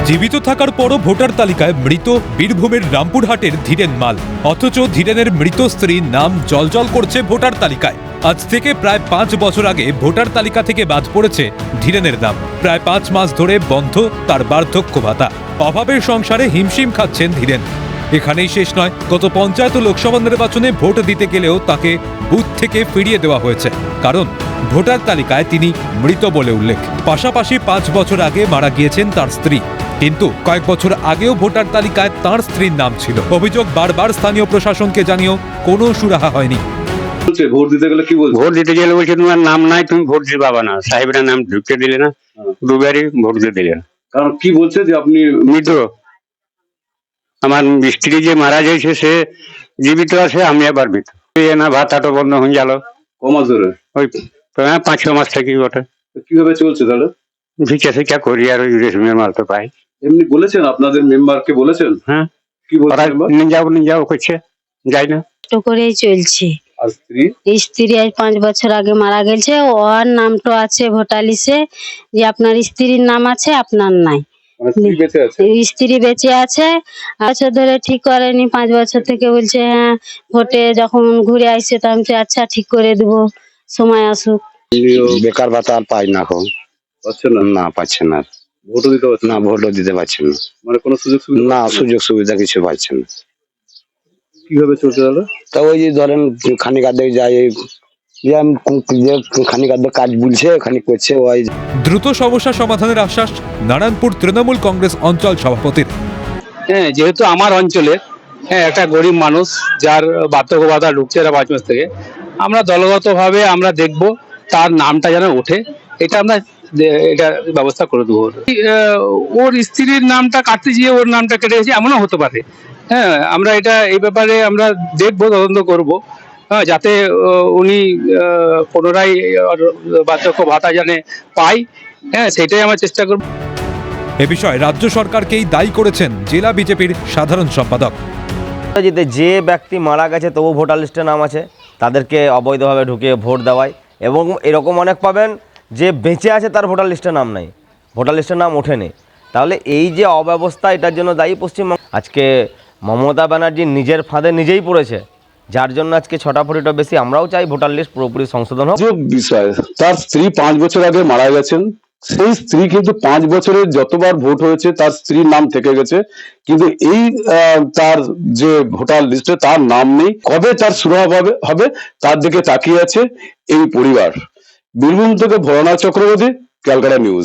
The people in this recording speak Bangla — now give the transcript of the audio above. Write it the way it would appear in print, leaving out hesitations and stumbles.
জীবিত থাকার পরও ভোটার তালিকায় মৃত বীরভূমের রামপুরহাটের ধীরেন মাল। অথচ ধীরেনের মৃত স্ত্রীর নাম জলজল করছে ভোটার তালিকায়। আজ থেকে প্রায় 5 বছর আগে ভোটার তালিকা থেকে বাদ পড়েছে ধীরেনের নাম। প্রায় 5 মাস ধরে বন্ধ তার বার্ধক্য ভাতা। অভাবের সংসারে হিমশিম খাচ্ছেন ধীরেন। এখানেই শেষ নয়, গত পঞ্চায়েত ও লোকসভা নির্বাচনে ভোট দিতে গেলেও তাকে বুথ থেকে ফিরিয়ে দেওয়া হয়েছে, কারণ ভোটার তালিকায় তিনি মৃত বলে উল্লেখ। পাশাপাশি 5 বছর আগে মারা গিয়েছেন তার স্ত্রী, কিন্তু কয়েক বছর আগেও ভোটার তালিকায় তার স্ত্রীর নাম ছিল। অভিযোগ বারবার স্থানীয় প্রশাসনকে জানিয়েও কোনো সুরাহা হয়নি। ভোট দিতে গেলে কি বলছে? ভোট দিতে গেলে বলছে তোমার নাম নাই, তুমি ভোট দিতে পাবা না। সাহেবরা নাম ঢুকতে দিলে না, দুবারই ভোট দিতে দিলে না। কারণ কি বলছে যে আপনি মৃত। আমার স্ত্রী যে মারা গেছে সে জীবিত আছে, আমি আবার মৃত। না ভাতাটা বন্ধ হয়ে গেল। কমাস ধরে ওই 5-6 মাস থেকে বটে। কিভাবে চলছে তাহলে? ভিক্ষা ফিক্ষা করি আর ওই রেশমের মাল তো পাই। এমনি বলেছেন আপনাদের মেম্বারকে বলেছেন? হ্যাঁ, কি বলছেন? নিয়ে যাও করছে, যাই না। কষ্ট করেই চলছে। আর স্ত্রী? স্ত্রী আজ 5 বছর আগে মারা গেছে। ওর নামটা আছে ভোটার লিস্টে, যে আপনার স্ত্রীর নাম আছে, আপনার নাই। মানে স্ত্রী বেঁচে আছে? স্ত্রী বেঁচে আছে, আচ্ছা ধরে ঠিক করেনি। 5 বছর থেকে বলছে হ্যাঁ ভোটে যখন ঘুরে আসছে তো আমি আচ্ছা ঠিক করে দেবো, সময় আসুক। বেকার ভাতা আর পাই না এখন। পাচ্ছে না? না, পাচ্ছে না। ভোটও দিতে পারছে না, ভোটও দিতে পারছে না। মানে কোনো সুযোগ সুবিধা? না, সুযোগ সুবিধা কিছু পাচ্ছে না। কিভাবে চলছে তাহলে? তা ওই যে ধরেন খানিক আধে যায়, খানিক আধে কাজ বলছে, খানিক করছে। ওই দ্রুত সমস্যা সমাধানের আশ্বাস নারায়ণপুর তৃণমূল কংগ্রেস অঞ্চল সভাপতির। হ্যাঁ, যেহেতু আমার অঞ্চলের একটা গরিব মানুষ যার বার্ধক্য ভাতা ঢুকছে 5 মাস থেকে, আমরা দলগতভাবে আমরা দেখব তার নামটা যেন ওঠে, এটা আমরা এটা ব্যবস্থা করে দেবো। ওর স্ত্রীর নামটা কাটতে গিয়ে ওর নামটা কেটে গেছে, এমনও হতে পারে। হ্যাঁ, আমরা এই ব্যাপারে আমরা দেখবো, তদন্ত করব, যাতে উনি পুনরায় বার্ধক্য ভাতা জানে পাই। হ্যাঁ, সেটাই আমরা চেষ্টা করব। এ বিষয়ে রাজ্য সরকারকেই দায়ী করেছেন জেলা বিজেপির সাধারণ সম্পাদক। যে ব্যক্তি মারা গেছে তবু ভোটার লিস্টে নাম আছে, তাদেরকে অবৈধভাবে ঢুকিয়ে ভোট দেওয়ায়, এবং এরকম অনেক পাবেন যে বেঁচে আছে তার ভোটার লিস্টে নাম নাই, ভোটার লিস্টে নাম ওঠেনি। তাহলে এই যে অব্যবস্থা, এটার জন্য দায়ী পশ্চিমবঙ্গ। আজকে মমতা ব্যানার্জি নিজের ফাঁদে নিজেই পড়েছে, যার জন্য আজকে ছটাফটিটা বেশি। আমরাও চাই ভোটার লিস্ট পুরোপুরি সংশোধন হোক। যে বিষয়, তার স্ত্রী 5 বছর আগে মারা গেছেন, সেই স্ত্রী কিন্তু 5 বছরের যতবার ভোট হয়েছে তার স্ত্রীর নাম থেকে গেছে, কিন্তু এই তার যে ভোটার লিস্টে তার নাম নেই। কবে তার শুরু হবে তার দিকে তাকিয়ে আছে এই পরিবার। বীরভূম থেকে ভোলানাথ চক্রবর্তী, ক্যালকাটা নিউজ।